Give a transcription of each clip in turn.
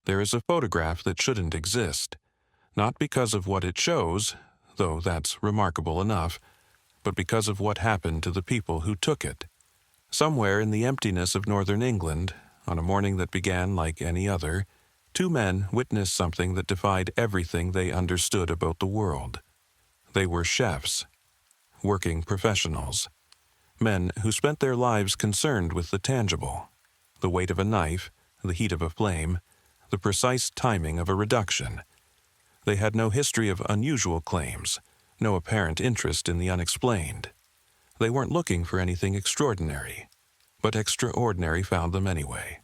there is a photograph that shouldn't exist, not because of what it shows, though that's remarkable enough, but because of what happened to the people who took it. Somewhere in the emptiness of northern England, on a morning that began like any other, two men witnessed something that defied everything they understood about the world. They were chefs, working professionals, men who spent their lives concerned with the tangible, the weight of a knife, the heat of a flame, the precise timing of a reduction. They had no history of unusual claims, no apparent interest in the unexplained. They weren't looking for anything extraordinary, but extraordinary found them anyway.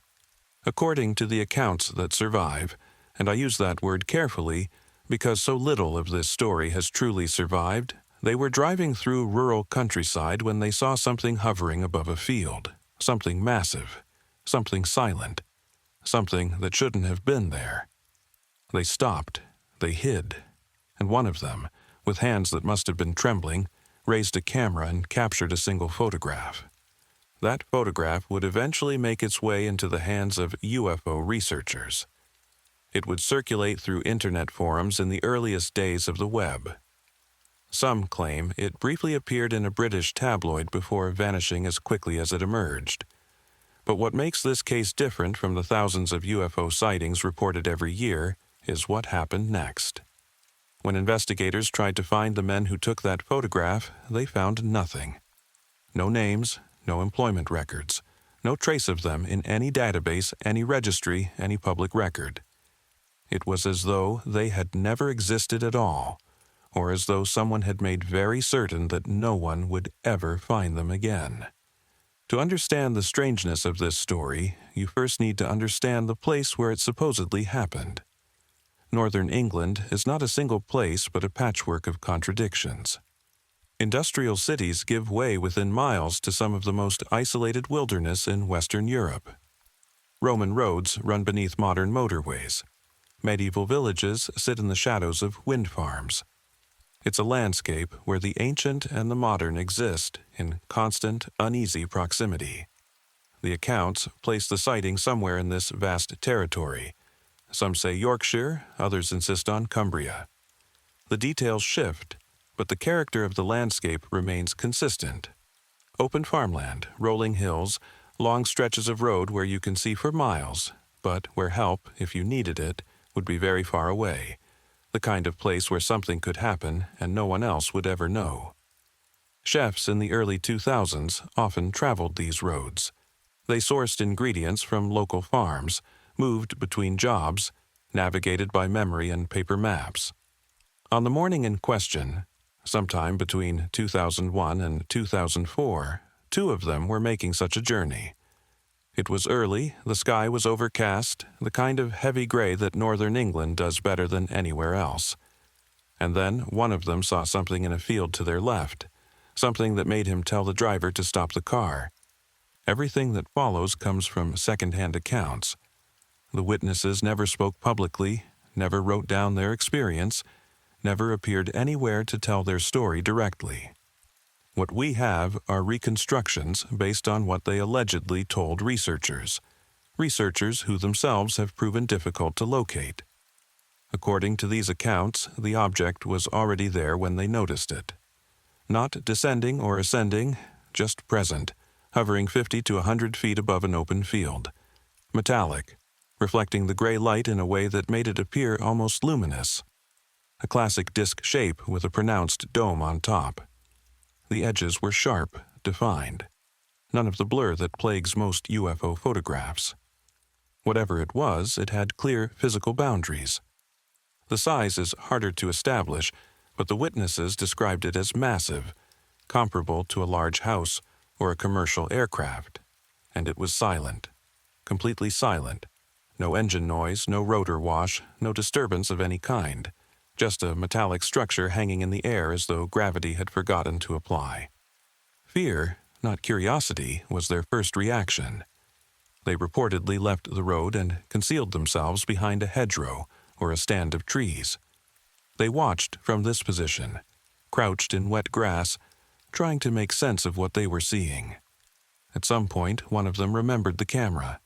According to the accounts that survive, and I use that word carefully because so little of this story has truly survived, they were driving through rural countryside when they saw something hovering above a field, something massive, something silent, something that shouldn't have been there. They stopped, they hid, and one of them, with hands that must have been trembling, raised a camera and captured a single photograph. That photograph would eventually make its way into the hands of UFO researchers. It would circulate through internet forums in the earliest days of the web. Some claim it briefly appeared in a British tabloid before vanishing as quickly as it emerged. But what makes this case different from the thousands of UFO sightings reported every year is what happened next. When investigators tried to find the men who took that photograph, they found nothing. No names, no employment records, no trace of them in any database, any registry, any public record. It was as though they had never existed at all, or as though someone had made very certain that no one would ever find them again. To understand the strangeness of this story, you first need to understand the place where it supposedly happened. Northern England is not a single place but a patchwork of contradictions. Industrial cities give way within miles to some of the most isolated wilderness in Western Europe. Roman roads run beneath modern motorways. Medieval villages sit in the shadows of wind farms. It's a landscape where the ancient and the modern exist in constant, uneasy proximity. The accounts place the sighting somewhere in this vast territory. Some say Yorkshire, others insist on Cumbria. The details shift, but the character of the landscape remains consistent. Open farmland, rolling hills, long stretches of road where you can see for miles, but where help, if you needed it, would be very far away. The kind of place where something could happen and no one else would ever know. Chefs in the early 2000s often traveled these roads. They sourced ingredients from local farms, moved between jobs, navigated by memory and paper maps. On the morning in question, sometime between 2001 and 2004, two of them were making such a journey. It was early, the sky was overcast, the kind of heavy gray that northern England does better than anywhere else. And then one of them saw something in a field to their left, something that made him tell the driver to stop the car. Everything that follows comes from second-hand accounts. The witnesses never spoke publicly, never wrote down their experience, never appeared anywhere to tell their story directly. What we have are reconstructions based on what they allegedly told researchers who themselves have proven difficult to locate. According to these accounts, the object was already there when they noticed it. Not descending or ascending, just present, hovering 50 to 100 feet above an open field. Metallic, reflecting the gray light in a way that made it appear almost luminous. A classic disc shape with a pronounced dome on top. The edges were sharp, defined. None of the blur that plagues most UFO photographs. Whatever it was, it had clear physical boundaries. The size is harder to establish, but the witnesses described it as massive, comparable to a large house or a commercial aircraft. And it was silent, completely silent. No engine noise, no rotor wash, no disturbance of any kind. Just a metallic structure hanging in the air as though gravity had forgotten to apply. Fear, not curiosity, was their first reaction. They reportedly left the road and concealed themselves behind a hedgerow or a stand of trees. They watched from this position, crouched in wet grass, trying to make sense of what they were seeing. At some point, one of them remembered the camera.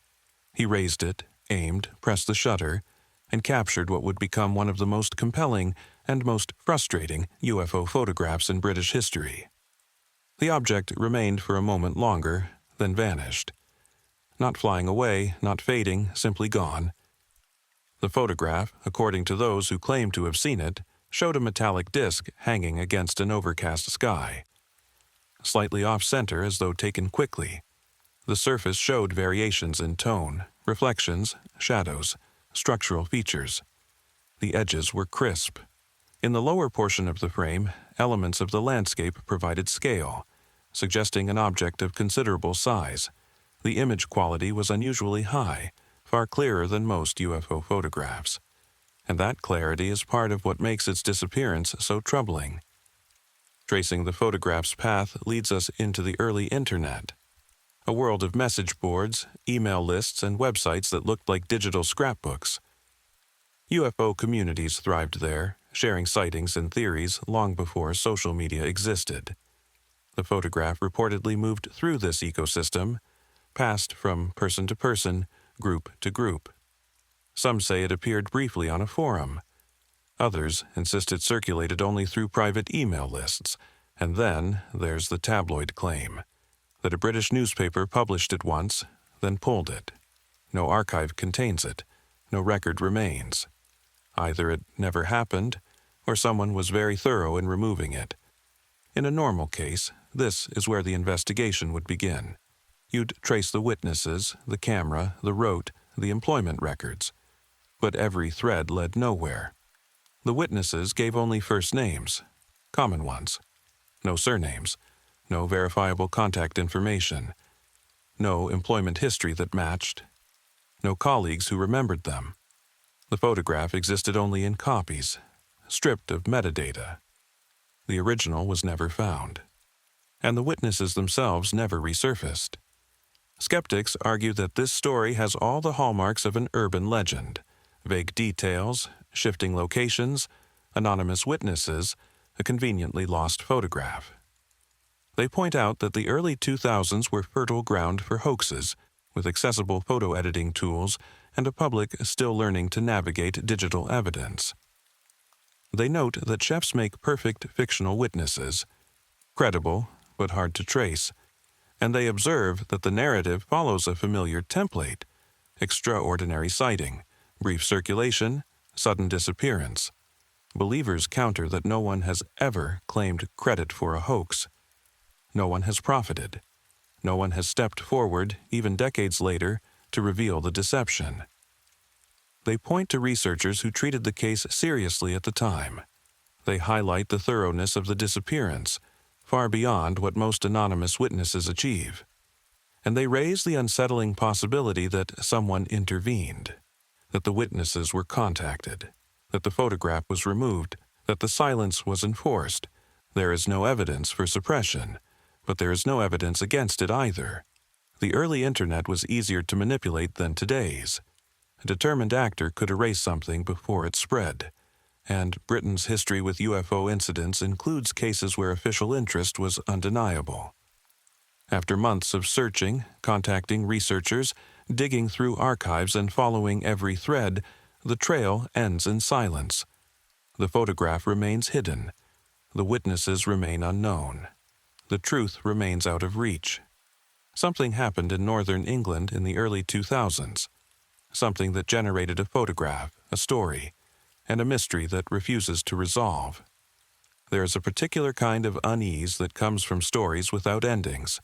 He raised it, aimed, pressed the shutter, and captured what would become one of the most compelling and most frustrating UFO photographs in British history. The object remained for a moment longer, then vanished. Not flying away, not fading, simply gone. The photograph, according to those who claim to have seen it, showed a metallic disc hanging against an overcast sky. Slightly off-center as though taken quickly, the surface showed variations in tone, reflections, shadows, structural features. The edges were crisp. In the lower portion of the frame, elements of the landscape provided scale, suggesting an object of considerable size. The image quality was unusually high, far clearer than most UFO photographs. And that clarity is part of what makes its disappearance so troubling. Tracing the photograph's path leads us into the early internet, a world of message boards, email lists, and websites that looked like digital scrapbooks. UFO communities thrived there, sharing sightings and theories long before social media existed. The photograph reportedly moved through this ecosystem, passed from person to person, group to group. Some say it appeared briefly on a forum. Others insist it circulated only through private email lists. And then there's the tabloid claim that a British newspaper published it once, then pulled it. No archive contains it. No record remains. Either it never happened, or someone was very thorough in removing it. In a normal case, this is where the investigation would begin. You'd trace the witnesses, the camera, the rote, the employment records. But every thread led nowhere. The witnesses gave only first names, common ones. No surnames, no verifiable contact information, no employment history that matched, no colleagues who remembered them. The photograph existed only in copies, stripped of metadata. The original was never found, and the witnesses themselves never resurfaced. Skeptics argue that this story has all the hallmarks of an urban legend: vague details, shifting locations, anonymous witnesses, a conveniently lost photograph. They point out that the early 2000s were fertile ground for hoaxes, with accessible photo editing tools and a public still learning to navigate digital evidence. They note that chefs make perfect fictional witnesses, credible but hard to trace, and they observe that the narrative follows a familiar template: extraordinary sighting, brief circulation, sudden disappearance. Believers counter that no one has ever claimed credit for a hoax. No one has profited. No one has stepped forward, even decades later, to reveal the deception. They point to researchers who treated the case seriously at the time. They highlight the thoroughness of the disappearance, far beyond what most anonymous witnesses achieve. And they raise the unsettling possibility that someone intervened, that the witnesses were contacted, that the photograph was removed, that the silence was enforced. There is no evidence for suppression, but there is no evidence against it either. The early internet was easier to manipulate than today's. A determined actor could erase something before it spread, and Britain's history with UFO incidents includes cases where official interest was undeniable. After months of searching, contacting researchers, digging through archives, and following every thread, the trail ends in silence. The photograph remains hidden. The witnesses remain unknown. The truth remains out of reach. Something happened in northern England in the early 2000s. Something that generated a photograph, a story, and a mystery that refuses to resolve. There is a particular kind of unease that comes from stories without endings.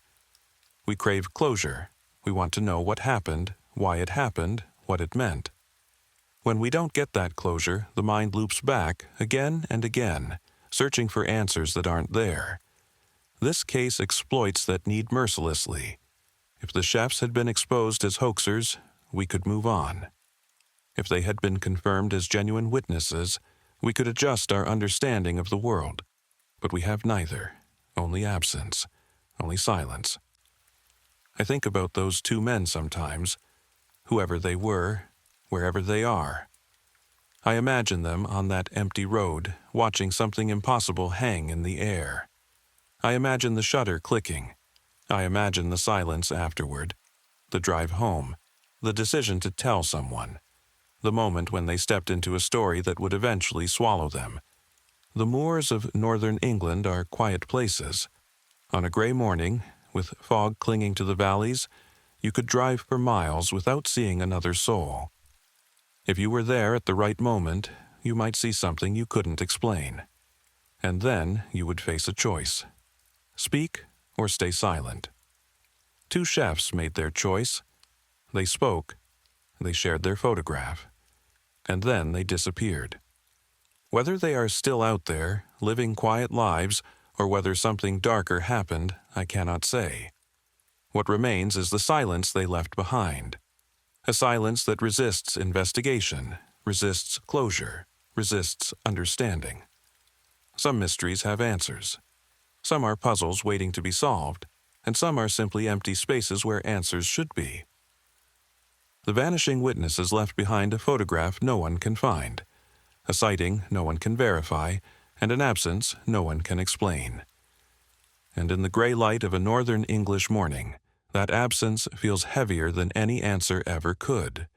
We crave closure. We want to know what happened, why it happened, what it meant. When we don't get that closure, the mind loops back again and again, searching for answers that aren't there. This case exploits that need mercilessly. If the chefs had been exposed as hoaxers, we could move on. If they had been confirmed as genuine witnesses, we could adjust our understanding of the world. But we have neither, only absence, only silence. I think about those two men sometimes, whoever they were, wherever they are. I imagine them on that empty road, watching something impossible hang in the air. I imagine the shutter clicking. I imagine the silence afterward, the drive home, the decision to tell someone, the moment when they stepped into a story that would eventually swallow them. The moors of northern England are quiet places. On a gray morning, with fog clinging to the valleys, you could drive for miles without seeing another soul. If you were there at the right moment, you might see something you couldn't explain. And then you would face a choice: speak or stay silent. Two chefs made their choice. They spoke, they shared their photograph, and then they disappeared. Whether they are still out there, living quiet lives, or whether something darker happened, I cannot say. What remains is the silence they left behind. A silence that resists investigation, resists closure, resists understanding. Some mysteries have answers. Some are puzzles waiting to be solved, and some are simply empty spaces where answers should be. The vanishing witness has left behind a photograph no one can find, a sighting no one can verify, and an absence no one can explain. And in the gray light of a northern English morning, that absence feels heavier than any answer ever could.